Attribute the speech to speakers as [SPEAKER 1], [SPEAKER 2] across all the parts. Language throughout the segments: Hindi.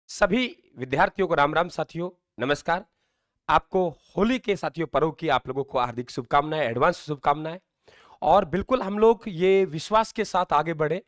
[SPEAKER 1] सभी विद्यार्थियों को राम राम साथियों, नमस्कार। आपको होली के साथियों पर्व की आप लोगों को हार्दिक शुभकामनाएं, एडवांस शुभकामनाएं। और बिल्कुल हम लोग ये विश्वास के साथ आगे बढ़े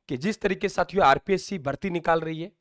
[SPEAKER 1] कि जिस तरीके से साथियों आरपीएससी भर्ती निकाल रही है,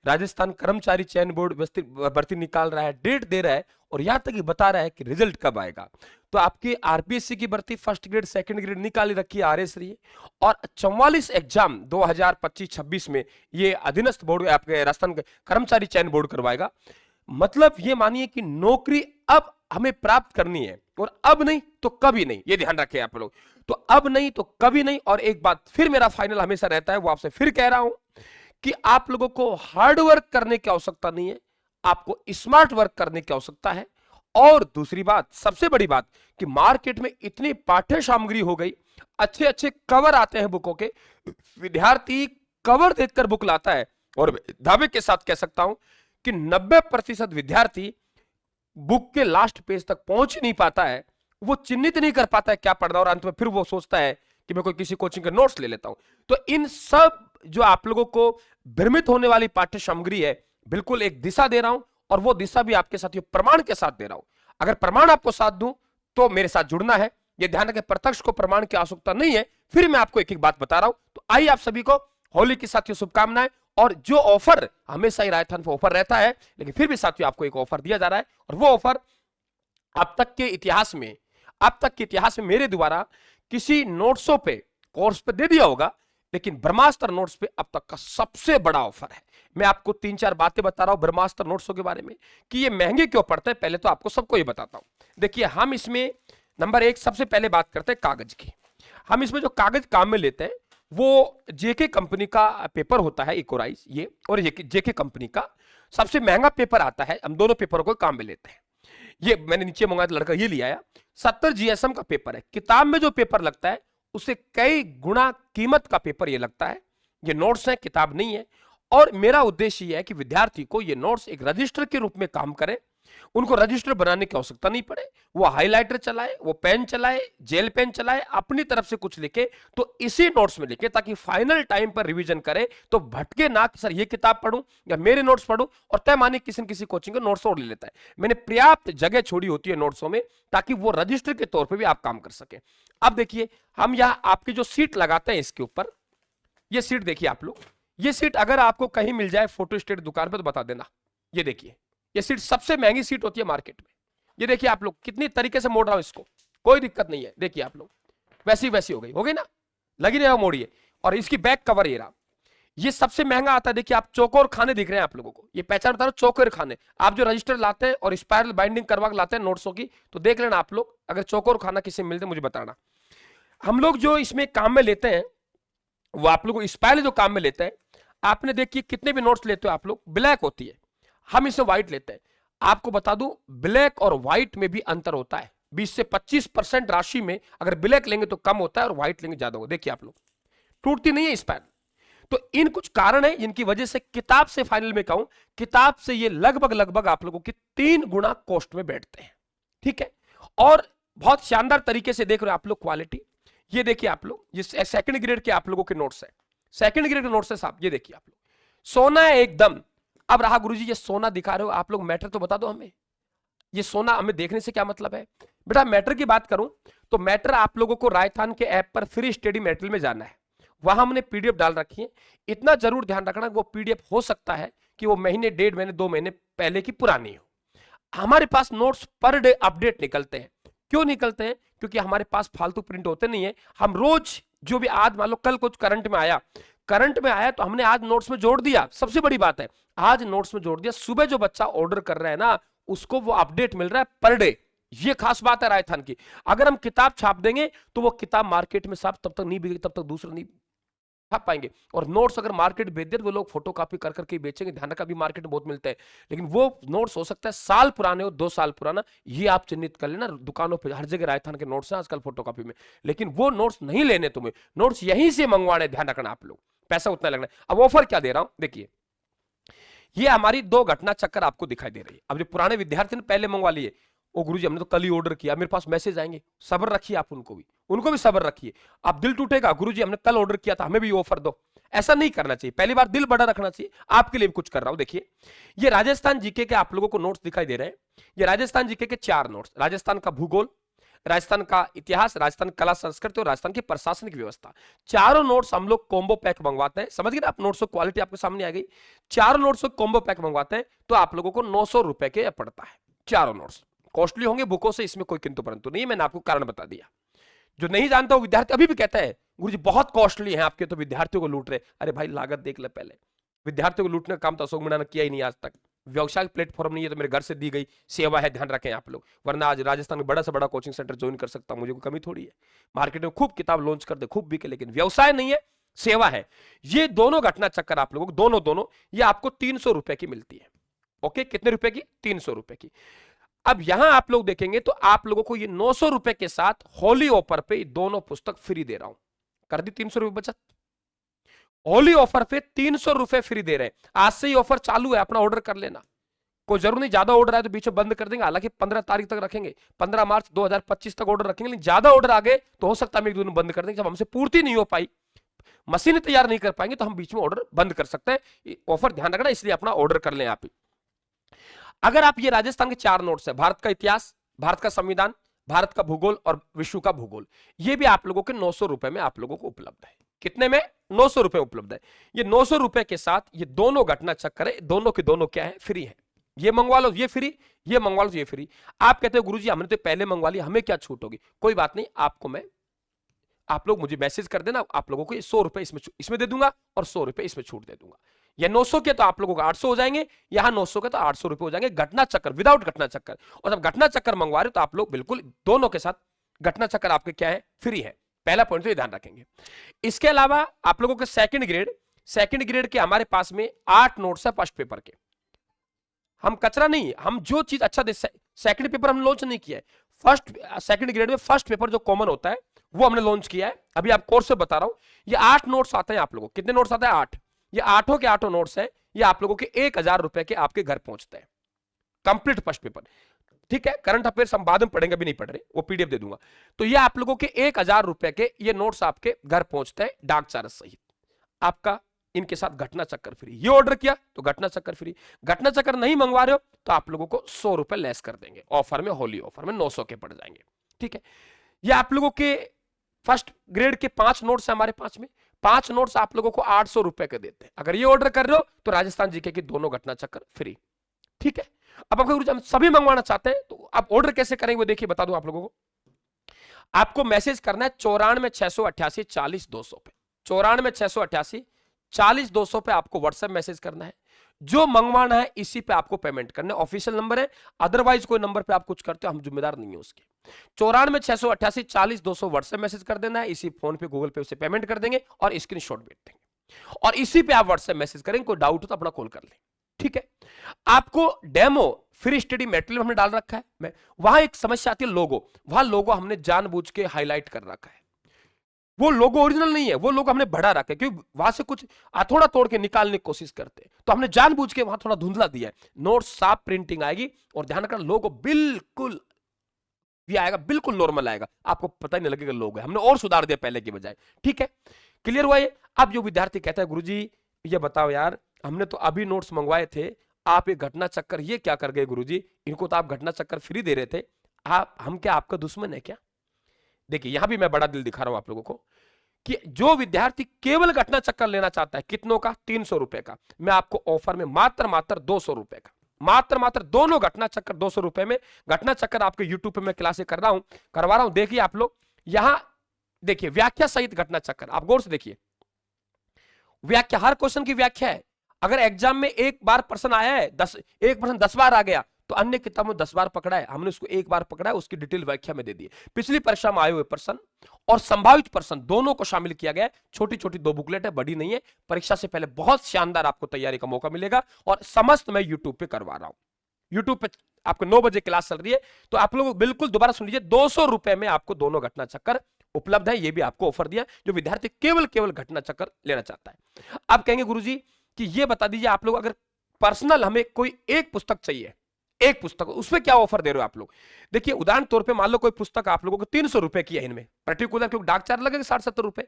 [SPEAKER 1] राजस्थान कर्मचारी चयन बोर्ड भर्ती निकाल रहा है, डेट दे रहा है और यहां तक ही बता रहा है कि रिजल्ट कब आएगा। तो आपकी आरपीएससी की भर्ती फर्स्ट ग्रेड सेकंड ग्रेड निकाली रखी है आरएस रही है और 44 एग्जाम 2025-26 में ये अधीनस्थ बोर्ड आपके राजस्थान कर्मचारी चयन बोर्ड करवाएगा। मतलब ये मानिए कि नौकरी अब हमें प्राप्त करनी है और अब नहीं तो कभी नहीं, ये ध्यान रखें आप लोग। तो अब नहीं तो कभी नहीं। और एक बात फिर मेरा फाइनल हमेशा रहता है, वो आपसे फिर कह रहा हूं कि आप लोगों को हार्ड वर्क करने की आवश्यकता नहीं है, आपको स्मार्ट वर्क करने की आवश्यकता है। और दूसरी बात, सबसे बड़ी बात, कि मार्केट में इतनी पाठ्य सामग्री हो गई, अच्छे अच्छे कवर आते हैं बुकों के, विद्यार्थी कवर देखकर बुक लाता है और दावे के साथ कह सकता हूं कि 90% विद्यार्थी बुक के लास्ट पेज तक पहुंच नहीं पाता है, वो चिन्हित नहीं कर पाता है क्या पढ़ना और अंत में फिर वो सोचता है कि मैं कोई किसी कोचिंग के नोट्स ले लेता हूं। तो इन सब जो आप लोगों को भ्रमित होने वाली पाठ्य सामग्री है, बिल्कुल एक दिशा दे रहा हूं और वो दिशा भी आपके साथ प्रमाण के साथ दे रहा हूं। अगर प्रमाण आपको साथ दूं तो मेरे साथ जुड़ना है। ये ध्यान रखें, प्रत्यक्ष को प्रमाण की आवश्यकता नहीं है। फिर मैं आपको एक एक बात बता रहा हूं। तो आइए आप सभी को होली की साथियों शुभकामनाएं। और जो ऑफर हमेशा ही राजस्थान पर ऑफर रहता है, लेकिन फिर भी साथियों आपको एक ऑफर दिया जा रहा है और वो ऑफर अब तक के इतिहास में मेरे द्वारा किसी नोट्सों पे कोर्स पे दे दिया होगा, लेकिन ब्रह्मास्त्र नोट्स पे अब तक का सबसे बड़ा ऑफर है। मैं आपको 3-4 बातें बता रहा हूं ब्रह्मास्त्र नोट्सों के बारे में कि ये महंगे क्यों पड़ते हैं। पहले तो आपको सबको ये बताता हूं। देखिए, हम इसमें नंबर 1 सबसे पहले बात करते हैं कागज की। हम इसमें जो कागज काम में लेते हैं वो जेके कंपनी का पेपर होता है, इकोराइज ये, और जेके कंपनी का सबसे महंगा पेपर आता है। हम दोनों पेपरों को काम में लेते हैं। ये मैंने नीचे मंगाया, लड़का ये लिया आया, 70 जीएसएम का पेपर है। किताब में जो पेपर लगता है उससे कई गुना कीमत का पेपर ये लगता है। ये नोट्स है, किताब नहीं है। और मेरा उद्देश्य यह है कि विद्यार्थी को ये नोट्स एक रजिस्टर के रूप में काम करे, उनको रजिस्टर बनाने की आवश्यकता नहीं पड़े, वो हाइलाइटर चलाए, वो पेन चलाए, जेल पेन चलाए, अपनी तरफ से कुछ लिखे तो इसी नोट्स में लिखे, ताकि फाइनल टाइम पर रिवीजन करे तो भटके ना कि सर ये किताब पढ़ूं या मेरे नोट्स पढ़ूं, और तय माने किसी न किसी कोचिंग के नोट्स और ले लेता है। मैंने पर्याप्त जगह छोड़ी होती है नोट्सों में ताकि वो रजिस्टर के तौर पर भी आप काम कर सके। अब देखिए, हम यहाँ आपकी जो सीट लगाते हैं इसके ऊपर, ये सीट देखिए आप लोग, ये सीट अगर आपको कहीं मिल जाए फोटो स्टेट दुकान पर तो बता देना। ये देखिए, ये सीट सबसे महंगी सीट होती है मार्केट में। ये देखिए आप लोग, कितनी तरीके से मोड़ रहा हूं इसको, कोई दिक्कत नहीं है। देखिए आप लोग, वैसी हो गई ना, लगी नहीं मोड़िए। और इसकी बैक कवर ये रहा, ये सबसे महंगा आता है। देखिए आप चौकोर खाने दिख रहे हैं आप लोगों को, ये पहचान बता रहा हूं, चौकोर खाने। आप जो रजिस्टर लाते हैं और स्पाइरल बाइंडिंग करवा लाते हैं नोट्सों की, तो देख लेना आप लोग, अगर चौकोर खाना किसी मिलते मुझे बताना। हम लोग जो इसमें काम में लेते हैं वो आप लोग स्पाइरल जो काम में लेते हैं, आपने देखिए कितने भी नोट्स लेते हो आप लोग, ब्लैक होती है, हम इसे व्हाइट लेते हैं। आपको बता दूं, ब्लैक और व्हाइट में भी अंतर होता है। 20 से 25% राशि में अगर ब्लैक लेंगे तो कम होता है और व्हाइट लेंगे ज्यादा होगा। देखिए आप लोग, टूटती नहीं है स्पैन। तो इन कुछ कारण है जिनकी वजह से किताब से, फाइनल में कहूं, किताब से ये लगभग आप लोगों की 3 गुना कॉस्ट में बैठते हैं। ठीक है, और बहुत शानदार तरीके से देख रहे हो आप लोग क्वालिटी। ये देखिए आप लोग, ये सेकंड ग्रेड के आप लोगों के नोट्स है, सेकंड ग्रेड के नोट्स है साहब। ये देखिए आप लोग, सोना है एकदम। अब रहा गुरुजी, ये सोना दिखा रहे हो आप लोग, मैटर तो बता दो हमें, ये सोना हमें देखने से क्या मतलब है। बेटा मैटर की बात करूं तो मैटर आप लोगों को राजस्थान के ऐप पर फ्री स्टडी मटेरियल में जाना है, वहां हमने पीडीएफ डाल रखी है। इतना जरूर ध्यान रखना, वो पीडीएफ हो सकता है कि वो महीने, 1.5 महीने, 2 महीने पहले की पुरानी हो। हमारे पास नोट्स पर डे अपडेट निकलते हैं। क्यों निकलते हैं? क्योंकि हमारे पास फालतू प्रिंट होते नहीं है। हम रोज जो भी, आज मान लो कल कुछ करंट में आया तो हमने आज नोट्स में जोड़ दिया। सबसे बड़ी बात है, आज नोट्स में जोड़ दिया। सुबह जो बच्चा ऑर्डर कर रहा है ना, उसको वो अपडेट मिल रहा है पर डे। ये खास बात है राजस्थान की। अगर हम किताब छाप देंगे तो वो किताब मार्केट में साहब तब तक नहीं बिकेगी, तब तक दूसरा नहीं छाप पाएंगे। और नोट्स अगर मार्केट बेच दे तो वो लोग फोटो कॉपी कर करके बेचेंगे। ध्यान रखा, भी मार्केट में बहुत मिलते हैं, लेकिन वो नोट्स हो सकता है साल पुराने हो, 2 साल पुराना। ये आप चिन्हित कर लेना, दुकानों पे हर जगह राजस्थान के नोट्स हैं आजकल फोटो कॉपी में। लेकिन वो नोट्स नहीं लेने तुम्हें, नोट्स यहीं से मंगवाने। ध्यान रखना आप लोग, पैसा उतना लगना है। अब ऑफर क्या दे रहा हूं, देखिए ये हमारी 2 घटना चक्कर आपको दिखाई दे रही है। अब जो पुराने विद्यार्थी ने पहले मंगवा लिए, ओ गुरुजी हमने तो कल ही ऑर्डर किया, मेरे पास मैसेज आएंगे, सब्र रखिए आप, उनको भी सब्र रखिए। अब दिल टूटेगा, गुरुजी हमने कल ऑर्डर किया था, हमें भी ऑफर दो। ऐसा नहीं करना चाहिए। पहली बार दिल बड़ा रखना चाहिए। आपके लिए भी कुछ कर रहा हूं। देखिए, ये राजस्थान जीके के आप लोगों को नोट्स दिखाई दे रहे हैं। ये राजस्थान जीके के 4 नोट्स, राजस्थान का भूगोल, राजस्थान का इतिहास, राजस्थान कला संस्कृति और राजस्थान की प्रशासनिक व्यवस्था। चारों नोट्स हम लोग कॉम्बो पैक मंगवाते हैं। समझ गए ना आप? नोट्स की क्वालिटी आपके सामने आ गई। चारों नोट्स को कॉम्बो पैक मंगवाते हैं तो आप लोगों को 900 रुपए के पड़ता है। चारों नोट्स कॉस्टली होंगे बुकों से, इसमें कोई किंतु परंतु नहीं है। मैंने आपको कारण बता दिया। जो नहीं जानता वो विद्यार्थी अभी भी कहता है गुरुजी बहुत कॉस्टली है आपके, तो विद्यार्थियों को लूट रहे। अरे भाई लागत देख ले पहले। विद्यार्थियों को लूटने का काम तो अशोक मीणा ने किया ही नहीं आज तक। व्यवसायिक प्लेटफॉर्म नहीं है तो मेरे घर से दी गई सेवा है, ध्यान रखें आप लोग। वरना आज राजस्थान में बड़ा से बड़ा कोचिंग सेंटर ज्वाइन कर सकता हूं, मुझे कोई कमी थोड़ी है। मार्केट में खूब किताब लॉन्च कर दे, खूब बिके, लेकिन व्यवसाय नहीं है, सेवा है। ये दोनों घटना चक्कर आप लोगों को दोनों ये आपको 300 रुपए की मिलती है। ओके, कितने रुपए की? 300 रुपए की। अब यहां आप लोग देखेंगे तो आप लोगों को ये 900 रुपए के साथ होली ऑफर पे दोनों पुस्तक फ्री दे रहा हूं। कर दी 300 रुपए बचत। होली ऑफर पे 300 रुपए फ्री दे रहे हैं। आज से ही ऑफर चालू है, अपना ऑर्डर कर लेना। कोई जरूर नहीं, ज्यादा ऑर्डर आए तो बीच में बंद कर देंगे। हालांकि 15 तारीख तक रखेंगे, 15 मार्च 2025 तक ऑर्डर रखेंगे, लेकिन ज्यादा ऑर्डर आ गए तो हो सकता है हम एक दिन बंद कर देंगे। जब हमसे पूर्ति नहीं हो पाई, मशीन तैयार नहीं कर पाएंगे, तो हम बीच में ऑर्डर बंद कर सकते हैं। ऑफर ध्यान रखना, इसलिए अपना ऑर्डर कर लें आप ही। अगर आप ये राजस्थान के 4 नोट्स है, भारत का इतिहास, भारत का संविधान, भारत का भूगोल और विश्व का भूगोल, ये भी आप लोगों के 900 रुपए में आप लोगों को उपलब्ध है। कितने में? 900 रुपए उपलब्ध है। ये 900 रुपए के साथ ये दोनों घटना चक्कर है, दोनों के दोनों क्या है? फ्री है। ये मंगवा लो ये फ्री, ये मंगवा लो ये फ्री। आप कहते हो गुरुजी हमने तो पहले मंगवा लिया, हमें क्या छूट होगी? कोई बात नहीं, आपको मैं, आप लोग मुझे मैसेज कर देना, आप लोगों को 100 रुपए इसमें दे दूंगा और 100 रुपए इसमें छूट दे दूंगा। ये 900 के तो आप लोगों को 800 हो जाएंगे, यहां 900 के तो 800 रुपए हो जाएंगे घटना चक्कर, विदाउट घटना चक्कर। और जब घटना चक्कर मंगवा रहे हो तो आप लोग बिल्कुल दोनों के साथ घटना चक्कर आपके क्या है? फ्री है। पहला पॉइंट तो ये ध्यान रखेंगे। इसके अलावा आप लोगों के सेकंड ग्रेड के हमारे पास में 8 नोट्स है फर्स्ट पेपर के। हम कचरा नहीं, हम जो चीज अच्छा दे, सेकंड पेपर हमने लॉन्च नहीं किया है। सेकंड ग्रेड में फर्स्ट पेपर जो कॉमन होता है वो हमने लॉन्च किया है। अभी आप कोर्स से बता रहा हूं। ये 8 नोट्स आते हैं आप लोगों को। कितने नोट्स आते हैं? 8। ये 8 के 8 नोट्स हैं, ये आप लोगों के 1000 रुपए के आपके घर पहुंचते हैं। कंप्लीट फर्स्ट पेपर, ठीक है। करंट अफेयर्स हम बाद में पढ़ेंगे, अभी नहीं पढ़ रहे, वो पीडीएफ दे दूंगा। तो ये आप लोगों के 1000 रुपए के ये नोट्स आपके घर पहुंचते हैं डाक चार्ज सहित। आपका इनके साथ घटना चक्कर फ्री। ये ऑर्डर किया तो घटना चक्कर फ्री। घटना चक्कर नहीं मंगवा रहे हो तो आप लोगों को 100 रुपए लेस कर देंगे ऑफर में, होली ऑफर में 900 के पड़ जाएंगे, ठीक है। ये आप लोगों के फर्स्ट ग्रेड के 5 नोट्स है हमारे पास में। 5 नोट्स आप लोगों को 800 रुपए के देते हैं। अगर ये ऑर्डर कर रहे हो तो राजस्थान जीके की दोनों घटना चक्कर फ्री, ठीक है। अब आपको हम सभी मंगवाना चाहते हैं तो आप ऑर्डर कैसे करेंगे वो देखिए, बता दूं आप लोगों को। आपको मैसेज करना है 94 688 40 200 पे। 94 688 40 200 पे आपको व्हाट्सएप मैसेज करना है। जो मंगवाना है इसी पे आपको पेमेंट करना है। ऑफिशियल नंबर है, अदरवाइज कोई नंबर पे आप कुछ करते हो हम जिम्मेदार नहीं है उसके। 94 688 40 200 व्हाट्सएप मैसेज कर देना है। इसी फोन पे गूगल पे उसे पेमेंट कर देंगे और स्क्रीनशॉट भेज देंगे और इसी पे आप व्हाट्सएप मैसेज करेंगे। कोई डाउट हो तो अपना कॉल कर लें, ठीक है। आपको डेमो फ्री स्टडी मटेरियल हमने डाल रखा है। मैं वहां एक समस्या आती है लोगो, वहां लोगो हमने जानबूझ के हाईलाइट कर रखा है। वो लोगो ओरिजिनल नहीं है, वो लोगो हमने बढ़ा रखा है क्योंकि वहां से कुछ थोड़ा तोड़ के निकालने की कोशिश करते हैं, तो हमने जानबूझ के वहां थोड़ा धुंधला दिया है। नोट साफ प्रिंटिंग आएगी और ध्यान रखना लोगो बिल्कुल ये आएगा, बिल्कुल नॉर्मल आएगा, आपको पता ही नहीं लगेगा लोगो है। हमने और सुधार दिया पहले की बजाय, ठीक है। क्लियर हुआ ये? अब जो विद्यार्थी कहता है गुरुजी ये बताओ यार, हमने तो अभी नोट्स मंगवाए थे, आप ये घटना चक्कर ये क्या कर गए गुरुजी? इनको तो आप घटना चक्कर फ्री दे रहे थे, हम क्या आपका दुश्मन है क्या? देखिए यहां भी मैं बड़ा दिल दिखा रहा हूं आप लोगों को कि जो विद्यार्थी केवल घटना चक्कर लेना चाहता है, कितनों का? 300 रुपए का, मैं आपको ऑफर में मात्र 200 रुपए का, मात्र दोनों घटना चक्कर 200 रुपए में। घटना चक्कर आपके यूट्यूब पे मैं क्लासे करवा रहा हूं। देखिए आप लोग यहां देखिए, व्याख्या सहित घटना चक्कर, आप गौर से देखिए। व्याख्या, हर क्वेश्चन की व्याख्या है। अगर एग्जाम में एक बार प्रश्न आया है, एक प्रश्न 10 बार आ गया तो अन्य किताबों में 10 बार पकड़ा है, हमने उसको एक बार पकड़ा है, उसकी डिटेल व्याख्या में दे दी है। पिछली परीक्षा में आए हुए प्रश्न और संभावित प्रश्न दोनों को शामिल किया गया है। छोटी छोटी 2 बुकलेट है, बड़ी नहीं है। परीक्षा से पहले बहुत शानदार आपको तैयारी का मौका मिलेगा और समस्त मैं यूट्यूब पे करवा रहा हूं। यूट्यूब पे आपको 9 बजे क्लास चल रही है, तो आप लोग बिल्कुल दोबारा सुन लीजिए। 200 रुपए में आपको दोनों घटना चक्कर उपलब्ध है। ये भी आपको ऑफर दिया जो विद्यार्थी केवल घटना चक्कर लेना चाहता है। आप कहेंगे गुरुजी कि ये बता दीजिए आप लोग, अगर पर्सनल हमें कोई एक पुस्तक चाहिए, एक पुस्तक, उसमें क्या ऑफर दे रहे हो आप लोग? देखिए उदाहरण तौर पे मान लो कोई पुस्तक आप लोगों को 300 रुपए की है, इनमें पर्टिकुलर क्योंकि डाक चार्ज लगेगा 60-70 रुपए,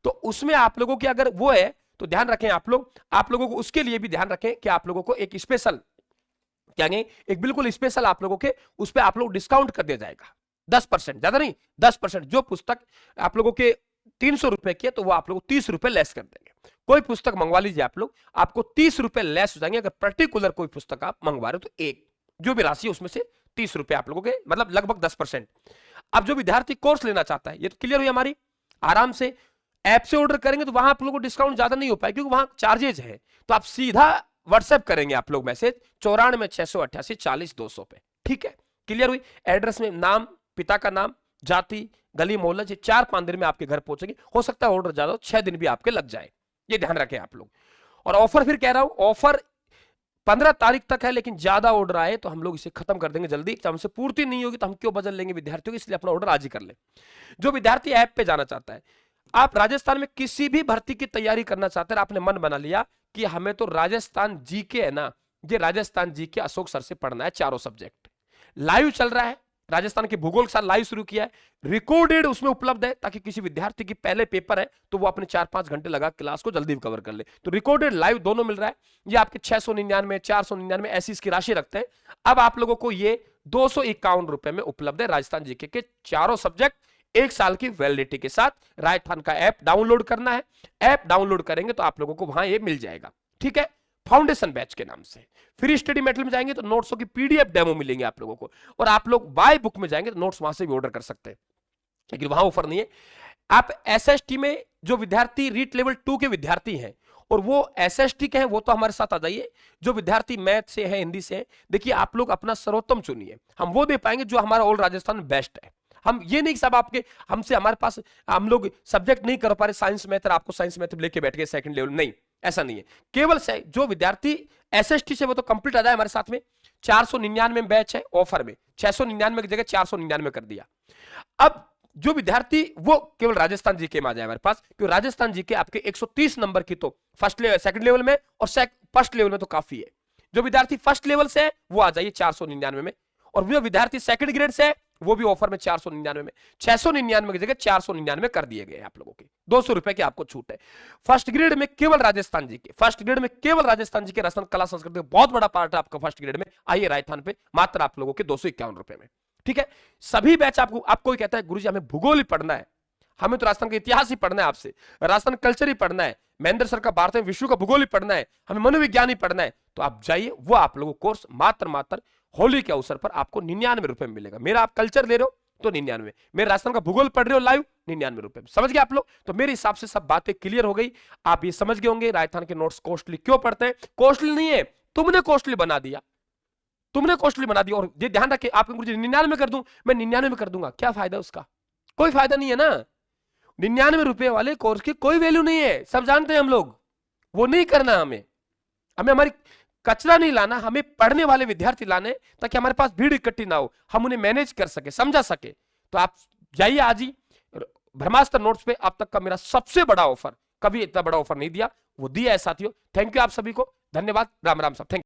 [SPEAKER 1] तो उसमें आप लोगों की अगर वो है तो ध्यान रखें आप लोगों को उसके लिए भी ध्यान रखें कि आप लोगों को एक स्पेशल क्या कहें, एक बिल्कुल स्पेशल आप लोगों के उस पर आप लोग डिस्काउंट कर दिया जाएगा 10%, ज्यादा नहीं 10%। जो पुस्तक आप लोगों के 300 रुपए की है तो वो आप लोग 30 रुपए लेस कर देंगे। कोई पुस्तक मंगवा लीजिए आप लोग, आपको 30 रुपए लेस हो जाएंगे। अगर पर्टिकुलर कोई पुस्तक आप मंगवा रहे हो तो एक जो भी राशि है उसमें से 30 रुपए आप लोगों के, मतलब लगभग 10%। अब जो विद्यार्थी कोर्स लेना चाहता है, ये तो क्लियर हुई हमारी, आराम से ऐप से ऑर्डर करेंगे तो वहां आप लोगों को डिस्काउंट ज्यादा नहीं हो पाएगा क्योंकि वहां चार्जेज है। तो आप सीधा व्हाट्सएप करेंगे आप लोग मैसेज 94-688-40-200 पे, ठीक है, क्लियर हुई। एड्रेस में नाम, पिता का नाम, जाति, गली मोहल्ला, 4-5 दिन में आपके घर पहुंचेगी। हो सकता है ऑर्डर ज्यादा हो, 6 दिन भी आपके लग जाए, ये ध्यान रखें आप लोग। और ऑफर फिर कह रहा हूं, ऑफर 15 तारीख तक है, लेकिन ज्यादा ऑर्डर आए तो हम लोग इसे खत्म कर देंगे जल्दी। जब हमसे पूर्ति नहीं होगी तो हम क्यों बदल लेंगे विद्यार्थियों की, इसलिए अपना ऑर्डर आज ही कर ले। जो विद्यार्थी ऐप पे जाना चाहता है, आप राजस्थान में किसी भी भर्ती की तैयारी करना चाहते हैं, आपने मन बना लिया कि हमें तो राजस्थान जीके है ना, ये राजस्थान जीके अशोक सर से पढ़ना है, चारों सब्जेक्ट लाइव चल रहा है। राजस्थान के भूगोल के साथ लाइव शुरू किया है, रिकॉर्डेड उसमें उपलब्ध है, ताकि किसी विद्यार्थी की पहले पेपर है तो वो अपने 4-5 घंटे लगा क्लास को जल्दी कवर कर ले। तो रिकॉर्डेड लाइव दोनों मिल रहा है। ये आपके 699 499 ऐसी इसकी राशि रखते हैं। अब आप लोगों को ये 251 रुपए में उपलब्ध है, राजस्थान जीके के चारों सब्जेक्ट 1 साल की वैलिडिटी के साथ। राजस्थान का ऐप डाउनलोड करना है, ऐप डाउनलोड करेंगे तो आप लोगों को वहां ये मिल जाएगा, ठीक है, फाउंडेशन बैच के नाम से। फ्री स्टडी मेटेरियल में जाएंगे तो नोट्सों की पीडीएफ डेमो मिलेंगे आप लोगों को, और आप लोग बाय बुक में जाएंगे तो नोट्स वहां से भी ऑर्डर कर सकते हैं, लेकिन वहां ऑफर नहीं है। आप एसएसटी में जो विद्यार्थी रीट लेवल 2 के विद्यार्थी हैं और वो एसएसटी के हैं, वो तो हमारे साथ आ जाइए। जो विद्यार्थी मैथ से है, हिंदी से है, देखिए आप लोग अपना सर्वोत्तम चुनिए, हम वो दे पाएंगे जो हमारा ऑल राजस्थान में बेस्ट है। हम ये नहीं सब आपके हमसे हमारे पास हम लोग सब्जेक्ट नहीं कर पा रहे, साइंस मैथ, आपको साइंस मैथ लेके बैठ गए सेकंड लेवल, नहीं, ऐसा नहीं है। केवल से जो विद्यार्थी एसएसटी से वो तो कंप्लीट आ जाए हमारे साथ में। 499 में बैच है ऑफर में, 699 की जगह 499 कर दिया। अब जो विद्यार्थी वो केवल राजस्थान जीके में आ जाए हमारे पास, क्योंकि राजस्थान जीके आपके 130 नंबर की तो फर्स्ट लेवल सेकंड लेवल में और फर्स्ट लेवल में तो काफी है। जो विद्यार्थी फर्स्ट लेवल से है वो आ जाइए 499 में, और जो विद्यार्थी सेकंड ग्रेड से है वो भी ऑफर में 499 में, 699 की जगह 499 कर दिए गए आप लोगों के, 200 रुपए की आपको छूट है। फर्स्ट ग्रेड में केवल राजस्थान जी के, फर्स्ट ग्रेड में केवल राजस्थान जी के राजस्थान कला संस्कृति बहुत बड़ा पार्ट है आपका फर्स्ट ग्रेड में। आइए राजस्थान पे मात्र आप लोगों के 251 रुपए में, ठीक है। सभी बैच आपको ही कहता है गुरुजी हमें भूगोल ही पढ़ना है, हमें तो राजस्थान का इतिहास ही पढ़ना है, आपसे राजस्थान कल्चर ही पढ़ना है, महेंद्र सर का भारत में विश्व का भूगोल ही पढ़ना है, हमें मनोविज्ञान ही पढ़ना है, तो आप जाइए, वो आप लोगों को कोर्स मात्र होली के अवसर पर आपको 99 रुपए में मिलेगा। मेरा आप कल्चर ले रहे हो तो 99, मेरे राजस्थान का भूगोल पढ़ रहे हो लाइव 99 रुपए। समझ गए आप लोग? तो मेरे हिसाब से सब बातें क्लियर हो गई, आप ये समझ गए होंगे राजस्थान के नोट्स कॉस्टली क्यों पढ़ते हैं। कॉस्टली नहीं है, तुमने कॉस्टली बना दिया, तुमने कॉस्टली बना दिया। और ये ध्यान रखे, आप मुझे 99 में कर दूं, मैं 99 में कर दूंगा, क्या फायदा उसका? कोई फायदा नहीं है ना। 99 रुपए वाले कोर्स की कोई वैल्यू नहीं है, सब जानते हैं हम लोग। वो नहीं करना, हमें हमारी कचरा नहीं लाना, हमें पढ़ने वाले विद्यार्थी लाने, ताकि हमारे पास भीड़ इकट्ठी ना हो, हम उन्हें मैनेज कर सके, समझा सके। तो आप जाइए आज ही ब्रह्मास्त्र नोट्स पे। अब तक का मेरा सबसे बड़ा ऑफर, कभी इतना बड़ा ऑफर नहीं दिया, वो दिया है साथियों। थैंक यू आप सभी को, धन्यवाद, राम राम साहब, थैंक यू।